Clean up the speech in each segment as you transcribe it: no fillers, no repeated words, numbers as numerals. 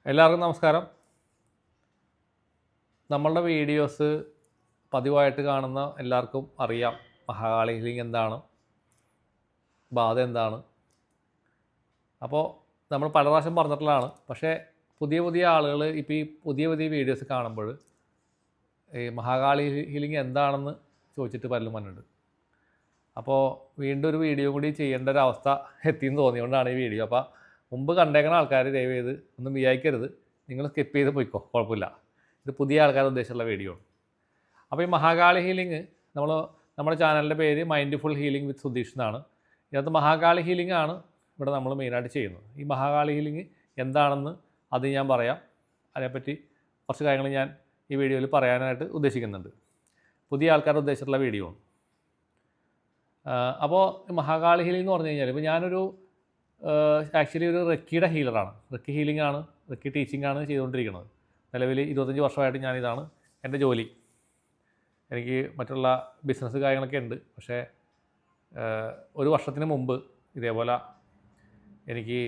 എല്ലാവർക്കും നമസ്കാരം. നമ്മളുടെ വീഡിയോസ് പതിവായിട്ട് കാണുന്ന എല്ലാവർക്കും അറിയാം മഹാകാളി ഹീലിംഗ് എന്താണ്, ബാധ എന്താണ്. അപ്പോൾ നമ്മൾ പല പ്രാവശ്യം പറഞ്ഞിട്ടുള്ളതാണ്. പക്ഷേ പുതിയ പുതിയ ആളുകൾ ഇപ്പോൾ ഈ പുതിയ പുതിയ വീഡിയോസ് കാണുമ്പോൾ ഈ മഹാകാളി ഹീലിംഗ് എന്താണെന്ന് ചോദിച്ചിട്ട് പലരും വന്നിട്ടുണ്ട്. അപ്പോൾ വീണ്ടും ഒരു വീഡിയോ കൂടി ചെയ്യേണ്ട ഒരു അവസ്ഥ എത്തിയെന്ന് തോന്നിയുകൊണ്ടാണ് ഈ വീഡിയോ. അപ്പോൾ മുമ്പ് കണ്ടേക്കുന്ന ആൾക്കാർ ദയവ് ചെയ്ത് ഒന്നും വിചാരിക്കരുത്, നിങ്ങൾ സ്കിപ്പ് ചെയ്ത് പോയിക്കോ, കുഴപ്പമില്ല. ഇത് പുതിയ ആൾക്കാരുടെ ഉദ്ദേശമുള്ള വീഡിയോ ആണ്. അപ്പോൾ ഈ മഹാകാളി ഹീലിംഗ് നമ്മുടെ ചാനലിൻ്റെ പേര് മൈൻഡ്ഫുൾ ഹീലിംഗ് വിത്ത് സുധീഷ് എന്നാണ്. ഇതിനകത്ത് മഹാകാളി ഹീലിംഗ് ആണ് ഇവിടെ നമ്മൾ മെയിനായിട്ട് ചെയ്യുന്നത്. ഈ മഹാകാളി ഹീലിംഗ് എന്താണെന്ന് അത് ഞാൻ പറയാം. അതിനെപ്പറ്റി കുറച്ച് കാര്യങ്ങൾ ഞാൻ ഈ വീഡിയോയിൽ പറയാനായിട്ട് ഉദ്ദേശിക്കുന്നുണ്ട്. പുതിയ ആൾക്കാരുടെ ഉദ്ദേശിച്ചിട്ടുള്ള വീഡിയോ ആണ്. അപ്പോൾ മഹാകാളി ഹീലിംഗ് എന്ന് പറഞ്ഞു കഴിഞ്ഞാൽ ഇപ്പോൾ ഞാനൊരു ആക്ച്വലി ഒരു റെക്കിയുടെ ഹീലറാണ്. റെക്കി ഹീലിംഗ് ആണ്, റെക്കി ടീച്ചിങ് ആണ് ചെയ്തുകൊണ്ടിരിക്കുന്നത്. നിലവിൽ 25 വർഷമായിട്ട് ഞാനിതാണ് എൻ്റെ ജോലി. എനിക്ക് മറ്റുള്ള ബിസിനസ് കാര്യങ്ങളൊക്കെ ഉണ്ട്. പക്ഷേ ഒരു വർഷത്തിന് മുമ്പ് ഇതേപോലെ എനിക്ക്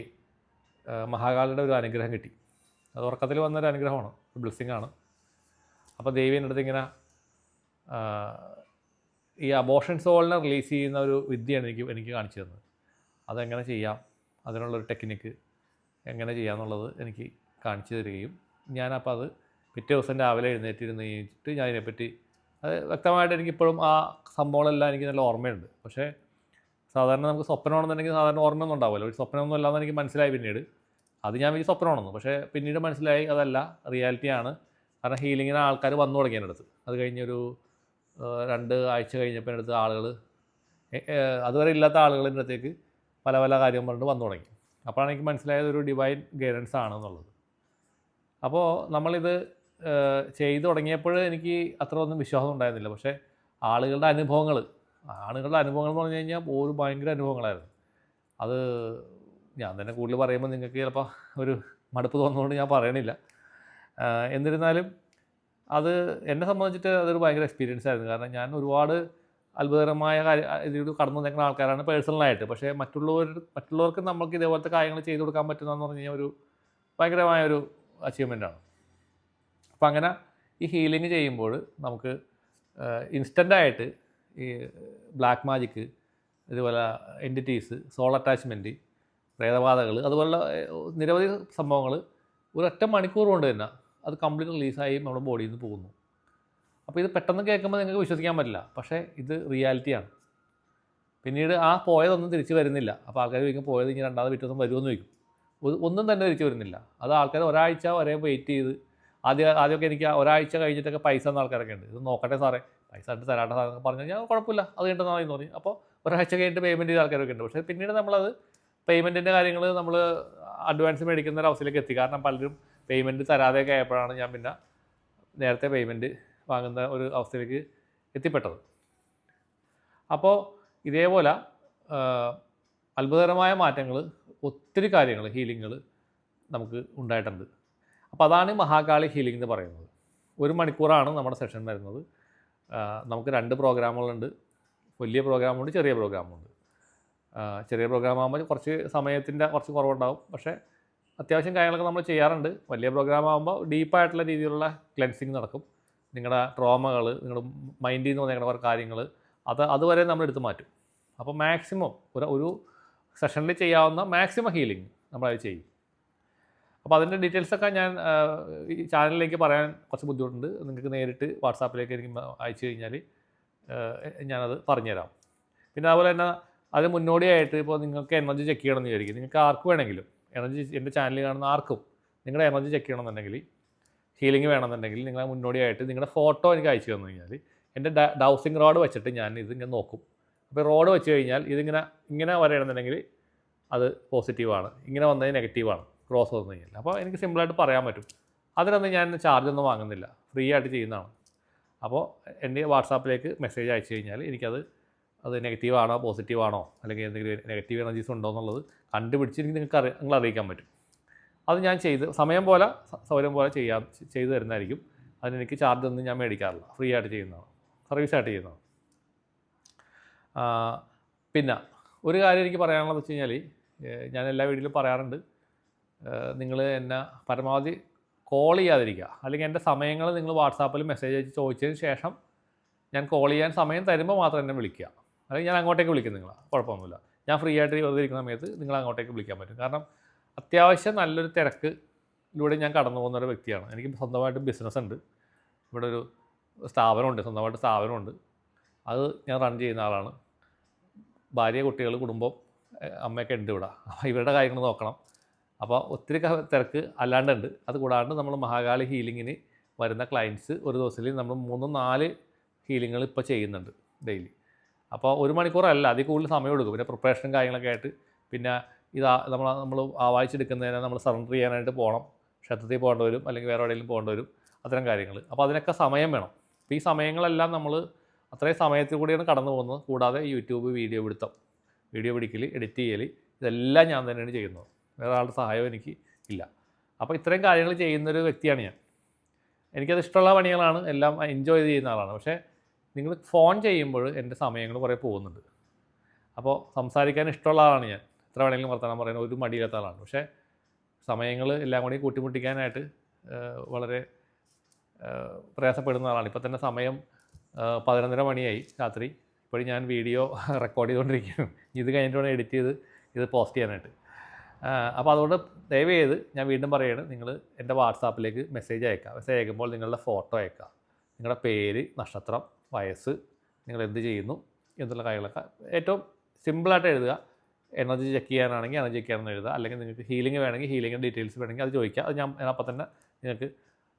മഹാകാളിയുടെ ഒരു അനുഗ്രഹം കിട്ടി. അത് ഉറക്കത്തിൽ വന്നൊരു അനുഗ്രഹമാണ്, ഒരു ബ്ലെസ്സിങ് ആണ്. അപ്പോൾ ദേവി എൻ്റെ അടുത്ത് ഇങ്ങനെ ഈ അബോർഷൻ സോളിനെ റിലീസ് ചെയ്യുന്ന ഒരു വിദ്യയാണ് എനിക്ക് കാണിച്ചു തന്നത്. അതെങ്ങനെ ചെയ്യാം, അതിനുള്ളൊരു ടെക്നിക്ക് എങ്ങനെ ചെയ്യാമെന്നുള്ളത് എനിക്ക് കാണിച്ചു തരികയും ഞാനപ്പോൾ അത് പിറ്റേ ദിവസം രാവിലെ എഴുന്നേറ്റിരുന്ന് കഴിഞ്ഞിട്ട് ഞാൻ അതിനെപ്പറ്റി അത് വ്യക്തമായിട്ട് എനിക്കിപ്പോഴും ആ സംഭവങ്ങളെല്ലാം എനിക്ക് നല്ല ഓർമ്മയുണ്ട്. പക്ഷേ സാധാരണ നമുക്ക് സ്വപ്നമാണെന്നുണ്ടെങ്കിൽ സാധാരണ ഓർമ്മയൊന്നും ഉണ്ടാവുമല്ലോ. ഒരു സ്വപ്നമൊന്നും അല്ലാന്ന് എനിക്ക് മനസ്സിലായി പിന്നീട്. അത് ഞാൻ വലിയ സ്വപ്നമാണെന്ന്, പക്ഷേ പിന്നീട് മനസ്സിലായി അതല്ല, റിയാലിറ്റിയാണ്. കാരണം ഹീലിങ്ങിന് ആൾക്കാർ വന്നു തുടങ്ങി എൻ്റെ അടുത്ത്. അത് കഴിഞ്ഞൊരു 2 ആഴ്ച കഴിഞ്ഞപ്പോൾ എൻ്റെ അടുത്ത് ആളുകൾ, അതുവരെ ഇല്ലാത്ത ആളുകൾ എൻ്റെ അടുത്തേക്ക് പല പല കാര്യം പറഞ്ഞിട്ട് വന്നു തുടങ്ങി. അപ്പോഴാണ് എനിക്ക് മനസ്സിലായത് ഒരു ഡിവൈൻ ഗൈഡൻസ് ആണെന്നുള്ളത്. അപ്പോൾ നമ്മളിത് ചെയ്തു തുടങ്ങിയപ്പോൾ എനിക്ക് അത്ര ഒന്നും വിശ്വാസം ഉണ്ടായിരുന്നില്ല. പക്ഷേ ആളുകളുടെ അനുഭവങ്ങൾ എന്ന് പറഞ്ഞു കഴിഞ്ഞാൽ ഒരു ഭയങ്കര അനുഭവങ്ങളായിരുന്നു. അത് ഞാൻ തന്നെ കൂടുതൽ പറയുമ്പോൾ നിങ്ങൾക്ക് ചിലപ്പോൾ ഒരു മടുപ്പ് തോന്നുന്നതുകൊണ്ട് ഞാൻ പറയണില്ല. എന്നിരുന്നാലും അത് എന്നെ സംബന്ധിച്ചിട്ട് അതൊരു ഭയങ്കര എക്സ്പീരിയൻസ് ആയിരുന്നു. കാരണം ഞാൻ ഒരുപാട് അത്ഭുതകരമായ ഇതിലൂടെ കടന്നു നിൽക്കുന്ന ആൾക്കാരാണ് പേഴ്സണലായിട്ട്. പക്ഷേ മറ്റുള്ളവർക്ക് നമുക്ക് ഇതേപോലത്തെ കാര്യങ്ങൾ ചെയ്തു കൊടുക്കാൻ പറ്റുന്നതെന്ന് പറഞ്ഞു കഴിഞ്ഞാൽ ഒരു ഭയങ്കരമായൊരു അച്ചീവ്മെൻ്റാണ്. അപ്പം അങ്ങനെ ഈ ഹീലിംഗ് ചെയ്യുമ്പോൾ നമുക്ക് ഇൻസ്റ്റൻ്റായിട്ട് ഈ ബ്ലാക്ക് മാജിക്ക്, ഇതുപോലെ എൻറ്റിറ്റീസ്, സോൾ അറ്റാച്ച്മെൻറ്റ്, പ്രേതബാധകൾ, അതുപോലുള്ള നിരവധി സംഭവങ്ങൾ ഒരൊറ്റ മണിക്കൂർ കൊണ്ട് തന്നെ അത് കംപ്ലീറ്റ് റിലീസായി നമ്മുടെ ബോഡിയിൽ നിന്ന് പോകുന്നു. അപ്പോൾ ഇത് പെട്ടെന്ന് കേൾക്കുമ്പോൾ നിങ്ങൾക്ക് വിശ്വസിക്കാൻ പറ്റില്ല. പക്ഷേ ഇത് റിയാലിറ്റിയാണ്. പിന്നീട് ആ പോയതൊന്നും തിരിച്ച് വരുന്നില്ല. അപ്പോൾ ആൾക്കാർ ചോദിക്കും, പോയത് ഇനി രണ്ടാമത് പിറ്റേ ദിവസം വരുമെന്ന് ചോദിക്കും. ഒന്നും തന്നെ തിരിച്ച് വരുന്നില്ല. അത് ആൾക്കാർ ഒരാഴ്ച വരെ വെയിറ്റ് ചെയ്ത് ആദ്യമൊക്കെ എനിക്ക് ഒരാഴ്ച കഴിഞ്ഞിട്ടൊക്കെ പൈസ തന്ന ആൾക്കാരൊക്കെ ഉണ്ട്. ഇത് നോക്കട്ടെ സാറേ, പൈസ ഇട്ട് തരാട്ടെ സാറേ പറഞ്ഞു കഴിഞ്ഞാൽ കുഴപ്പമില്ല, അത് കഴിഞ്ഞിട്ട് എന്ന് പറയും. അപ്പോൾ ഒരാഴ്ച കഴിഞ്ഞിട്ട് പേയ്മെൻറ്റ് ചെയ്ത ആൾക്കാരൊക്കെ ഉണ്ട്. പക്ഷേ പിന്നീട് നമ്മളത് പേയ്മെൻറ്റിൻ്റെ കാര്യങ്ങൾ നമ്മൾ അഡ്വാൻസ് മേടിക്കുന്ന ഒരു അവസ്ഥയിലേക്ക് എത്തി. കാരണം പലരും പേയ്മെൻറ്റ് തരാതെയൊക്കെ ആയപ്പോഴാണ് ഞാൻ പിന്നെ നേരത്തെ പേയ്മെൻറ്റ് വാങ്ങുന്ന ഒരു അവസ്ഥയിലേക്ക് എത്തിപ്പെട്ടത്. അപ്പോൾ ഇതേപോലെ അത്ഭുതകരമായ മാറ്റങ്ങൾ, ഒത്തിരി കാര്യങ്ങൾ, ഹീലിങ്ങുകൾ നമുക്ക് ഉണ്ടായിട്ടുണ്ട്. അപ്പോൾ അതാണ് മഹാകാളി ഹീലിംഗ് എന്ന് പറയുന്നത്. 1 മണിക്കൂറാണ് നമ്മുടെ സെഷൻ വരുന്നത്. നമുക്ക് 2 പ്രോഗ്രാമുകളുണ്ട്. വലിയ പ്രോഗ്രാമുണ്ട്, ചെറിയ പ്രോഗ്രാമുണ്ട്. ചെറിയ പ്രോഗ്രാം ആകുമ്പോൾ കുറച്ച് സമയത്തിൻ്റെ കുറച്ച് കുറവുണ്ടാകും. പക്ഷേ അത്യാവശ്യം കാര്യങ്ങളൊക്കെ നമ്മൾ ചെയ്യാറുണ്ട്. വലിയ പ്രോഗ്രാം ആകുമ്പോൾ ഡീപ്പായിട്ടുള്ള രീതിയിലുള്ള ക്ലെൻസിങ് നടക്കും. നിങ്ങളുടെ ട്രോമകൾ, നിങ്ങളുടെ മൈൻഡിൽ നിന്ന് വന്നേക്കുന്ന കുറേ കാര്യങ്ങൾ അതുവരെ നമ്മൾ എടുത്ത് മാറ്റും. അപ്പോൾ മാക്സിമം ഒരു സെഷനിൽ ചെയ്യാവുന്ന മാക്സിമം ഹീലിംഗ് നമ്മളത് ചെയ്യും. അപ്പോൾ അതിൻ്റെ ഡീറ്റെയിൽസൊക്കെ ഞാൻ ഈ ചാനലിലേക്ക് പറയാൻ കുറച്ച് ബുദ്ധിമുട്ടുണ്ട്. നിങ്ങൾക്ക് നേരിട്ട് വാട്സാപ്പിലേക്ക് എനിക്ക് അയച്ചു കഴിഞ്ഞാൽ ഞാനത് പറഞ്ഞുതരാം. പിന്നെ അതുപോലെ തന്നെ അതിന് മുന്നോടിയായിട്ട് ഇപ്പോൾ നിങ്ങൾക്ക് എനർജി ചെക്ക് ചെയ്യണമെന്ന് വിചാരിക്കും. നിങ്ങൾക്ക് ആർക്ക് വേണമെങ്കിലും എനർജി, എൻ്റെ ചാനൽ കാണുന്ന ആർക്കും നിങ്ങളുടെ എനർജി ചെക്ക് ചെയ്യണമെന്നുണ്ടെങ്കിൽ, ഹീലിംഗ് വേണമെന്നുണ്ടെങ്കിൽ നിങ്ങൾ മുന്നോടിയായിട്ട് നിങ്ങളുടെ ഫോട്ടോ എനിക്ക് അയച്ചു തന്നു കഴിഞ്ഞാൽ എൻ്റെ ഡൗസിങ് റോഡ് വെച്ചിട്ട് ഞാൻ ഇതിങ്ങനെ നോക്കും. അപ്പോൾ റോഡ് വെച്ച് കഴിഞ്ഞാൽ ഇങ്ങനെ വരണമെന്നുണ്ടെങ്കിൽ അത് പോസിറ്റീവാണ്, ഇങ്ങനെ വന്നത് നെഗറ്റീവാണ്, ക്രോസ് വന്നു കഴിഞ്ഞാൽ. അപ്പോൾ എനിക്ക് സിമ്പിളായിട്ട് പറയാൻ പറ്റും. അതിനൊന്നും ഞാൻ ചാർജൊന്നും വാങ്ങുന്നില്ല, ഫ്രീ ആയിട്ട് ചെയ്യുന്നതാണ്. അപ്പോൾ എൻ്റെ വാട്സാപ്പിലേക്ക് മെസ്സേജ് അയച്ചു കഴിഞ്ഞാൽ അത് നെഗറ്റീവാണോ പോസിറ്റീവാണോ അല്ലെങ്കിൽ എന്തെങ്കിലും നെഗറ്റീവ് എനർജീസ് ഉണ്ടോ എന്നുള്ളത് കണ്ടുപിടിച്ച് നിങ്ങൾ അറിയിക്കാൻ പറ്റും. അത് ഞാൻ സമയം പോലെ സൗകര്യം പോലെ ചെയ്തു തരുന്നതായിരിക്കും. അതിനെനിക്ക് ചാർജൊന്നും ഞാൻ മേടിക്കാറില്ല, ഫ്രീ ആയിട്ട് ചെയ്യുന്നതാണ്, സർവീസായിട്ട് ചെയ്യുന്നതാണ്. പിന്നെ ഒരു കാര്യം എനിക്ക് പറയാനുള്ളത് വെച്ച് കഴിഞ്ഞാൽ, ഞാൻ എല്ലാ വീഡിയോയിലും പറയാറുണ്ട്, നിങ്ങൾ എന്നെ പരമാവധി കോൾ ചെയ്യാതിരിക്കുക. അല്ലെങ്കിൽ എൻ്റെ സമയങ്ങൾ നിങ്ങൾ വാട്സാപ്പിൽ മെസ്സേജ് അയച്ച് ചോദിച്ചതിന് ശേഷം ഞാൻ കോൾ ചെയ്യാൻ സമയം തരുമ്പോൾ മാത്രം എന്നെ വിളിക്കുക. അല്ലെങ്കിൽ ഞാൻ അങ്ങോട്ടേക്ക് വിളിക്കും നിങ്ങളെ, കുഴപ്പമൊന്നുമില്ല. ഞാൻ ഫ്രീ ആയിട്ട് വെറുതെ ഇരിക്കുന്ന സമയത്ത് നിങ്ങൾ അങ്ങോട്ടേക്ക് വിളിക്കാൻ പറ്റും. കാരണം അത്യാവശ്യം നല്ലൊരു തിരക്കിലൂടെ ഞാൻ കടന്നു പോകുന്ന ഒരു വ്യക്തിയാണ്. എനിക്ക് സ്വന്തമായിട്ട് ബിസിനസ്സുണ്ട്. ഇവിടെ ഒരു സ്ഥാപനമുണ്ട്, സ്വന്തമായിട്ട് സ്ഥാപനമുണ്ട്. അത് ഞാൻ റൺ ചെയ്യുന്ന ആളാണ്. ഭാര്യ, കുട്ടികൾ, കുടുംബം, അമ്മയൊക്കെ ഉണ്ട് ഇവിടെ. അപ്പോൾ ഇവരുടെ കാര്യങ്ങൾ നോക്കണം. അപ്പോൾ ഒത്തിരി തിരക്ക് അല്ലാണ്ടുണ്ട്. അത് കൂടാണ്ട് നമ്മൾ മഹാകാളി ഹീലിങ്ങിന് വരുന്ന ക്ലയൻറ്റ്സ് ഒരു ദിവസത്തിൽ നമ്മൾ 3-4 ഹീലിങ്ങുകൾ ഇപ്പോൾ ചെയ്യുന്നുണ്ട് ഡെയിലി. അപ്പോൾ 1 മണിക്കൂറല്ല, അതിൽ കൂടുതൽ സമയം എടുക്കും. പിന്നെ പ്രിപ്പറേഷനും കാര്യങ്ങളൊക്കെ ആയിട്ട്, പിന്നെ നമ്മൾ വായിച്ചെടുക്കുന്നതിനെ നമ്മൾ സറണ്ടർ ചെയ്യാനായിട്ട് പോകണം. ക്ഷേത്രത്തിൽ പോകേണ്ടി വരും, അല്ലെങ്കിൽ വേറെ എവിടെയെങ്കിലും പോകേണ്ടി വരും, അത്തരം കാര്യങ്ങൾ. അപ്പോൾ അതിനൊക്കെ സമയം വേണം. അപ്പോൾ ഈ സമയങ്ങളെല്ലാം നമ്മൾ അത്രയും സമയത്തിൽ കൂടിയാണ് കടന്നു പോകുന്നത്. കൂടാതെ യൂട്യൂബ് വീഡിയോ പിടിക്കൽ, എഡിറ്റ് ചെയ്യൽ, ഇതെല്ലാം ഞാൻ തന്നെയാണ് ചെയ്യുന്നത്. വേറെ ആളുടെ സഹായം എനിക്ക് ഇല്ല. അപ്പോൾ ഇത്രയും കാര്യങ്ങൾ ചെയ്യുന്നൊരു വ്യക്തിയാണ് ഞാൻ. എനിക്കത് ഇഷ്ടമുള്ള പണികളാണ്, എല്ലാം എൻജോയ് ചെയ്ത് ചെയ്യുന്ന ആളാണ്. പക്ഷേ നിങ്ങൾ ഫോൺ ചെയ്യുമ്പോൾ എൻ്റെ സമയങ്ങൾ കുറേ പോകുന്നുണ്ട്. അപ്പോൾ സംസാരിക്കാൻ ഇഷ്ടമുള്ള ആളാണ് ഞാൻ. എത്ര വേണമെങ്കിലും വർത്തമാനം പറയാൻ ഒരു മടിയില്ലാത്ത ആളാണ്. പക്ഷേ സമയങ്ങൾ എല്ലാം കൂടി കൂട്ടിമുട്ടിക്കാനായിട്ട് വളരെ പ്രയാസപ്പെടുന്ന ആളാണ്. ഇപ്പോൾ തന്നെ സമയം 11:30 മണിയായി രാത്രി. ഇപ്പോഴും ഞാൻ വീഡിയോ റെക്കോർഡ് ചെയ്തുകൊണ്ടിരിക്കുകയാണ്. ഇത് കഴിഞ്ഞിട്ട് വേണം എഡിറ്റ് ചെയ്ത് ഇത് പോസ്റ്റ് ചെയ്യാനായിട്ട്. അപ്പോൾ അതുകൊണ്ട് ദയവ് ചെയ്ത് ഞാൻ വീണ്ടും പറയുകയാണ്, നിങ്ങൾ എൻ്റെ വാട്സാപ്പിലേക്ക് മെസ്സേജ് അയക്കുക. മെസ്സേജ് അയക്കുമ്പോൾ നിങ്ങളുടെ ഫോട്ടോ അയക്കുക. നിങ്ങളുടെ പേര്, നക്ഷത്രം, വയസ്സ്, നിങ്ങൾ എന്ത് ചെയ്യുന്നു എന്നുള്ള കാര്യങ്ങളൊക്കെ ഏറ്റവും സിമ്പിളായിട്ട് എഴുതുക. എനർജി ചെക്ക് ചെയ്യാനാണെങ്കിൽ എനർജി ചെക്ക് ചെയ്യാമെന്ന് എഴുതുക. അല്ലെങ്കിൽ നിങ്ങൾക്ക് ഹീലിംഗ് വേണമെങ്കിൽ ഹീലിംഗിൻ്റെ ഡീറ്റെയിൽസ് വേണമെങ്കിൽ അത് ചോദിക്കുക. അത് ഞാൻ അപ്പം തന്നെ നിങ്ങൾക്ക്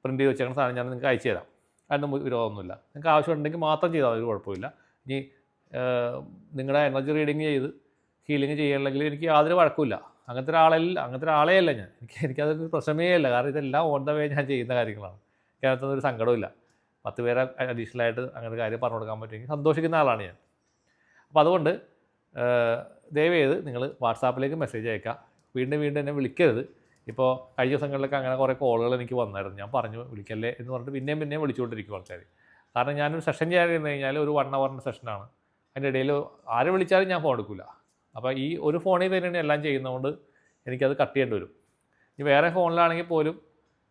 പ്രിൻറ്റ് ചെയ്ത് വെച്ചേക്കുന്ന സാധനം ഞാൻ നിങ്ങൾക്ക് അയച്ചു തരാം. അതിനൊന്നും വിരോധമൊന്നുമില്ല. നിങ്ങൾക്ക് ആവശ്യമുണ്ടെങ്കിൽ മാത്രം ചെയ്താൽ ഒരു കുഴപ്പമില്ല. ഇനി നിങ്ങളുടെ എനർജി റീഡിങ് ചെയ്ത് ഹീലിംഗ് ചെയ്യണമെങ്കിൽ എനിക്ക് യാതൊരു വഴക്കുമില്ല. അങ്ങനത്തെ ഒരാളേ അല്ല ഞാൻ. എനിക്കതൊരു പ്രശ്നമേ അല്ല. കാരണം ഇതെല്ലാം ഓൺ ദ വേ ഞാൻ ചെയ്യുന്ന കാര്യങ്ങളാണ്. എനിക്കതിനകത്തൊന്നും ഒരു സങ്കടമില്ല. 10 പേരെ അഡീഷണലായിട്ട് അങ്ങനെ കാര്യം പറഞ്ഞു കൊടുക്കാൻ പറ്റുമെങ്കിൽ സന്തോഷിക്കുന്ന ആളാണ് ഞാൻ. അപ്പോൾ അതുകൊണ്ട് ദയവ് ചെയ്ത് നിങ്ങൾ വാട്സാപ്പിലേക്ക് മെസ്സേജ് അയക്കുക. വീണ്ടും എന്നെ വിളിക്കരുത്. ഇപ്പോൾ കഴിഞ്ഞ ദിവസങ്ങളിലൊക്കെ അങ്ങനെ കുറേ കോളുകൾ എനിക്ക് വന്നായിരുന്നു. ഞാൻ പറഞ്ഞു വിളിക്കല്ലേ എന്ന് പറഞ്ഞിട്ട് പിന്നെയും വിളിച്ചുകൊണ്ടിരിക്കും ആൾക്കാർ. കാരണം ഞാനൊരു സെഷൻ ചെയ്യാൻ ഇരുന്ന് കഴിഞ്ഞാൽ ഒരു 1 ഹവറിൻ്റെ സെഷനാണ്. അതിൻ്റെ ഇടയിൽ ആരെ വിളിച്ചാലും ഞാൻ ഫോൺ എടുക്കില്ല. അപ്പോൾ ഈ ഒരു ഫോണിൽ തന്നെയാണ് എല്ലാം ചെയ്യുന്നതുകൊണ്ട് എനിക്കത് കട്ട് ചെയ്യേണ്ടി വരും. ഇനി വേറെ ഫോണിലാണെങ്കിൽ പോലും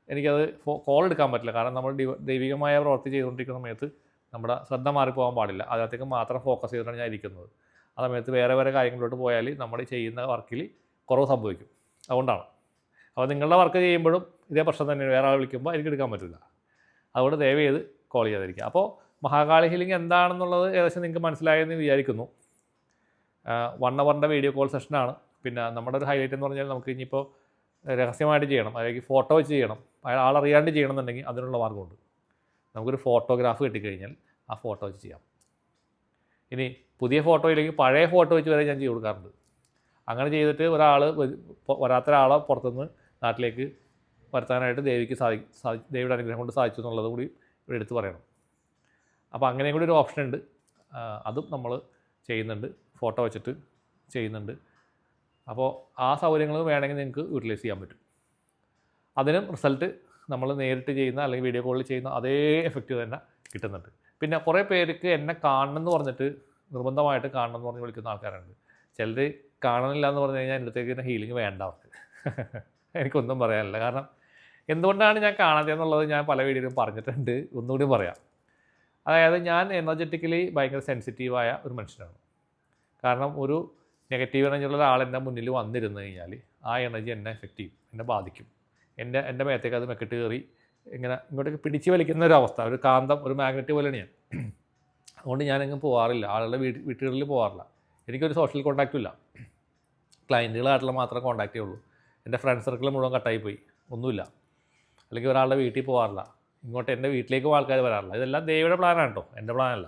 എനിക്കത് കോൾ എടുക്കാൻ പറ്റില്ല. കാരണം നമ്മൾ ദൈവികമായ പ്രവൃത്തി ചെയ്തുകൊണ്ടിരിക്കുന്ന സമയത്ത് നമ്മുടെ ശ്രദ്ധ മാറിപ്പോകാൻ പാടില്ല. അതിനകത്തേക്ക് മാത്രം ഫോക്കസ് ചെയ്തിട്ടാണ് ഞാൻ ഇരിക്കുന്നത്. ആ സമയത്ത് വേറെ കാര്യങ്ങളിലോട്ട് പോയാൽ നമ്മൾ ചെയ്യുന്ന വർക്കിൽ കുറവ് സംഭവിക്കും. അതുകൊണ്ടാണ്. അപ്പോൾ നിങ്ങളുടെ വർക്ക് ചെയ്യുമ്പോഴും ഇതേ പ്രശ്നം തന്നെയാണ്. വേറെ ആൾ വിളിക്കുമ്പോൾ എനിക്ക് എടുക്കാൻ പറ്റില്ല. അതുകൊണ്ട് ദയവ് ചെയ്ത് കോൾ ചെയ്യാതിരിക്കുക. അപ്പോൾ മഹാകാളി ഹീലിംഗ് എന്താണെന്നുള്ളത് ഏകദേശം നിങ്ങൾക്ക് മനസ്സിലായെന്ന് വിചാരിക്കുന്നു. 1 ഹവറിൻ്റെ വീഡിയോ കോൾ സെഷനാണ്. പിന്നെ നമ്മുടെ ഒരു ഹൈലൈറ്റ് എന്ന് പറഞ്ഞാൽ നമുക്ക് ഇനിയിപ്പോൾ രഹസ്യമായിട്ട് ചെയ്യണം, അല്ലെങ്കിൽ ഫോട്ടോ വെച്ച് ചെയ്യണം, ആളറിയാണ്ട് ചെയ്യണമെന്നുണ്ടെങ്കിൽ അതിനുള്ള മാർഗ്ഗമുണ്ട്. നമുക്കൊരു ഫോട്ടോഗ്രാഫ് കിട്ടിക്കഴിഞ്ഞാൽ ആ ഫോട്ടോ വെച്ച് ചെയ്യാം. ഇനി പുതിയ ഫോട്ടോ ഇല്ലെങ്കിൽ പഴയ ഫോട്ടോ വെച്ച് വരെ ഞാൻ ചെയ്ത് കൊടുക്കാറുണ്ട്. അങ്ങനെ ചെയ്തിട്ട് വരാത്ത ഒരാളെ പുറത്തുനിന്ന് നാട്ടിലേക്ക് വരുത്താനായിട്ട് ദേവിയുടെ അനുഗ്രഹം കൊണ്ട് സാധിച്ചു എന്നുള്ളത് കൂടി ഇവിടെ എടുത്ത് പറയണം. അപ്പോൾ അങ്ങനെയും കൂടി ഒരു ഓപ്ഷൻ ഉണ്ട്. അതും നമ്മൾ ചെയ്യുന്നുണ്ട്, ഫോട്ടോ വെച്ചിട്ട് ചെയ്യുന്നുണ്ട്. അപ്പോൾ ആ സൗകര്യങ്ങൾ വേണമെങ്കിൽ നിങ്ങൾക്ക് യൂട്ടിലൈസ് ചെയ്യാൻ പറ്റും. അതിനും റിസൾട്ട് നമ്മൾ നേരിട്ട് ചെയ്യുന്ന അല്ലെങ്കിൽ വീഡിയോ കോളിൽ ചെയ്യുന്ന അതേ എഫക്റ്റ് തന്നെ കിട്ടുന്നുണ്ട്. പിന്നെ കുറേ പേർക്ക് എന്നെ കാണണം എന്ന് പറഞ്ഞിട്ട് നിർബന്ധമായിട്ട് കാണണം എന്ന് പറഞ്ഞ് വിളിക്കുന്ന ആൾക്കാരുണ്ട്. ചിലർ കാണണില്ല എന്ന് പറഞ്ഞു കഴിഞ്ഞാൽ എൻ്റെ അടുത്തേക്ക് ഹീലിംഗ് വേണ്ട അവർക്ക്. എനിക്കൊന്നും പറയാനില്ല. കാരണം എന്തുകൊണ്ടാണ് ഞാൻ കാണാത്തതെന്നുള്ളത് ഞാൻ പല വീഡിയോയിലും പറഞ്ഞിട്ടുണ്ട്. ഒന്നുകൂടി പറയാം. അതായത് ഞാൻ എനർജറ്റിക്കലി ഭയങ്കര സെൻസിറ്റീവായ ഒരു മനുഷ്യനാണ്. കാരണം ഒരു നെഗറ്റീവ് എനർജിയുള്ള ഒരാൾ എൻ്റെ മുന്നിൽ വന്നിരുന്നു കഴിഞ്ഞാൽ ആ എനർജി എന്നെ എഫക്റ്റ് ചെയ്യും, എന്നെ ബാധിക്കും. എൻ്റെ മേത്തേക്ക് അത് മെക്കിട്ട് കയറി ഇങ്ങനെ ഇങ്ങോട്ടേക്ക് പിടിച്ച് വലിക്കുന്ന ഒരു അവസ്ഥ, ഒരു കാന്തം, ഒരു മാഗ്നറ്റ് പോലെയാണ് ഞാൻ. അതുകൊണ്ട് ഞാനെങ്ങും പോകാറില്ല, ആളുടെ വീട്ടുകളിൽ പോകാറില്ല. എനിക്കൊരു സോഷ്യൽ കോൺടാക്റ്റും ഇല്ല. ക്ലയൻറ്റുകളായിട്ടുള്ള മാത്രമേ കോൺടാക്റ്റേ ഉള്ളൂ. എൻ്റെ ഫ്രണ്ട് സർക്കിൾ മുഴുവൻ കട്ടായിപ്പോയി, ഒന്നുമില്ല. അല്ലെങ്കിൽ ഒരാളുടെ വീട്ടിൽ പോകാറില്ല, ഇങ്ങോട്ട് എൻ്റെ വീട്ടിലേക്കും ആൾക്കാർ വരാറില്ല. ഇതെല്ലാം ദൈവയുടെ പ്ലാനാണ് കേട്ടോ, എൻ്റെ പ്ലാനല്ല.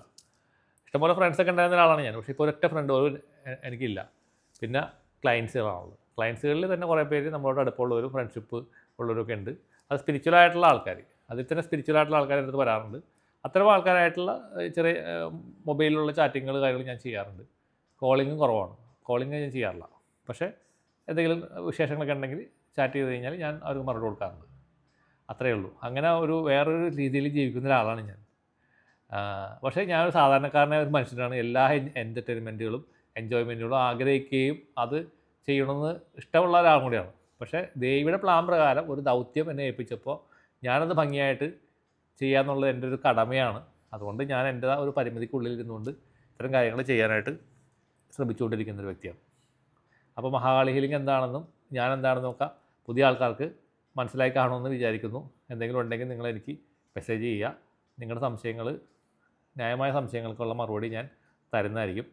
ഇഷ്ടംപോലെ ഫ്രണ്ട്സൊക്കെ ഉണ്ടായിരുന്ന ഒരാളാണ് ഞാൻ. പക്ഷേ ഇപ്പോൾ ഒരൊറ്റ ഫ്രണ്ട് പോലും എനിക്കില്ല. പിന്നെ ക്ലയൻസുകളാണുള്ളത്. ക്ലയൻസുകളിൽ തന്നെ കുറേ പേര് നമ്മളോട് അടുപ്പമുള്ളവരും ഫ്രണ്ട്ഷിപ്പ് ഉള്ളവരൊക്കെ ഉണ്ട്. അത് സ്പിരിച്വലായിട്ടുള്ള ആൾക്കാർ, അതിൽ തന്നെ സ്പിരിച്വലായിട്ടുള്ള ആൾക്കാർ എൻ്റെ അടുത്ത് വരാറുണ്ട്. അത്തരം ആൾക്കാരായിട്ടുള്ള ചെറിയ മൊബൈലിലുള്ള ചാറ്റിങ്ങുകൾ കാര്യങ്ങൾ ഞാൻ ചെയ്യാറുണ്ട്. കോളിങ്ങും കുറവാണ്, കോളിങ് ഞാൻ ചെയ്യാറില്ല. പക്ഷേ എന്തെങ്കിലും വിശേഷങ്ങളൊക്കെ ഉണ്ടെങ്കിൽ ചാറ്റ് ചെയ്ത് കഴിഞ്ഞാൽ ഞാൻ അവർക്ക് മറുപടി കൊടുക്കാറുണ്ട്. അത്രയേ ഉള്ളൂ. അങ്ങനെ വേറൊരു രീതിയിൽ ജീവിക്കുന്ന ഒരാളാണ് ഞാൻ. പക്ഷേ ഞാനൊരു സാധാരണക്കാരനായ ഒരു മനുഷ്യനാണ്. എല്ലാ എൻ്റർടൈൻമെൻറ്റുകളും എൻജോയ്മെൻറ്റുകളും ആഗ്രഹിക്കുകയും അത് ചെയ്യണമെന്ന് ഇഷ്ടമുള്ള ഒരാളും കൂടിയാണ്. പക്ഷേ ദേവിയുടെ പ്ലാൻ പ്രകാരം ഒരു ദൗത്യം എന്നെ ഏൽപ്പിച്ചപ്പോൾ ഞാനത് ഭംഗിയായിട്ട് ചെയ്യാന്നുള്ളത് എൻ്റെ ഒരു കടമയാണ്. അതുകൊണ്ട് ഞാൻ എൻ്റെ ഒരു പരിമിതിക്കുള്ളിൽ ഇരുന്നുകൊണ്ട് ഇത്തരം കാര്യങ്ങൾ ചെയ്യാനായിട്ട് ശ്രമിച്ചുകൊണ്ടിരിക്കുന്ന ഒരു വ്യക്തിയാണ്. അപ്പോൾ മഹാകാളി ഹീലിംഗ് എന്താണെന്നും ഞാൻ എന്താണെന്നും ഒക്കെ പുതിയ ആൾക്കാർക്ക് മനസ്സിലായി കാണുമെന്ന് വിചാരിക്കുന്നു. എന്തെങ്കിലും ഉണ്ടെങ്കിൽ നിങ്ങളെനിക്ക് മെസ്സേജ് ചെയ്യുക. നിങ്ങളുടെ സംശയങ്ങൾ, ന്യായമായ സംശയങ്ങൾക്കുള്ള മറുപടി ഞാൻ തരുന്നതായിരിക്കും.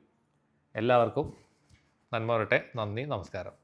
എല്ലാവർക്കും നന്മ വരട്ടെ. നന്ദി, നമസ്കാരം.